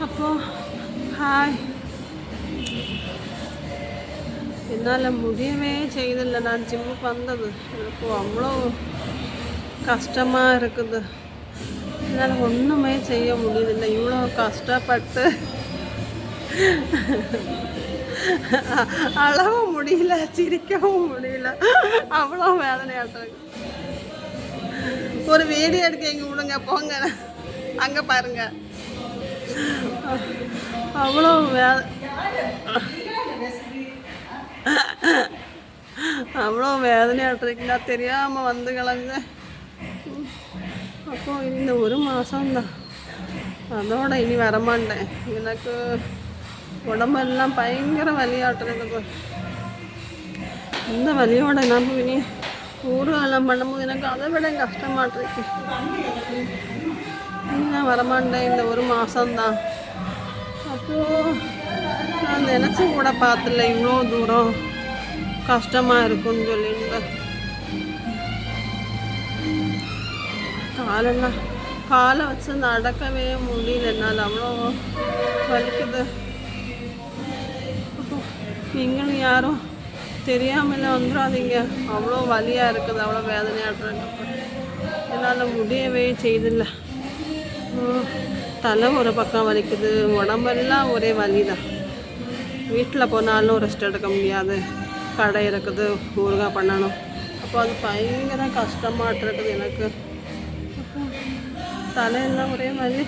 அப்போ ஹாய். என்னால் முடியவே செய்தில்லை. நான் ஜிம்முக்கு வந்தது எனக்கு அவ்வளோ கஷ்டமாக இருக்குது. என்னால் ஒன்றுமே செய்ய முடியதில்லை. இவ்வளோ கஷ்டப்பட்டு அழவும் முடியல, சிரிக்கவும் முடியல, அவ்வளோ வேதனையாட்டுறது. ஒரு வீடியோ எடுக்க எங்கே விடுங்க, போங்க அங்கே பாருங்க. அவ்வளோ அவ்வளோ வேதனையாட்டுறீங்களா தெரியாமல் வந்து கலங்க. அப்போ இந்த ஒரு மாதம்தான், அதோட இனி வரமாட்டேன். எனக்கு உடம்பெல்லாம் பயங்கர வலியாட்டுறதுக்கு. இந்த வலியோட நம்ம இனி ஊர்வலம் பண்ணும்போது எனக்கு அதை விட கஷ்டமாட்டிருக்கு. நான் வரமாட்டேன் இந்த ஒரு மாதம்தான். அப்போது நான் நினச்சி கூட பார்த்துல இவ்வளோ தூரம் கஷ்டமாக இருக்குன்னு சொல்லிட்டு. காலை வச்சு நடக்கவே முடியல, என்னால் அவ்வளோ வலிக்குது. நீங்களும் யாரும் தெரியாமல் வந்துடாதீங்க. அவ்வளோ வலியாக இருக்குது, அவ்வளோ வேதனையாடுறாங்க. என்னால் முடியவே செய்தில்லை. தலை ஒரு பக்கம் வலிக்குது, உடம்பெல்லாம் ஒரே வலி தான். வீட்டில் போனாலும் ரெஸ்ட் எடுக்க முடியாது, கடை இருக்குது, ஊறுகாய் பண்ணணும். அப்போ அது பயங்கர கஷ்டமாட்டு இருக்குது எனக்கு. தலையெல்லாம் ஒரே வலி.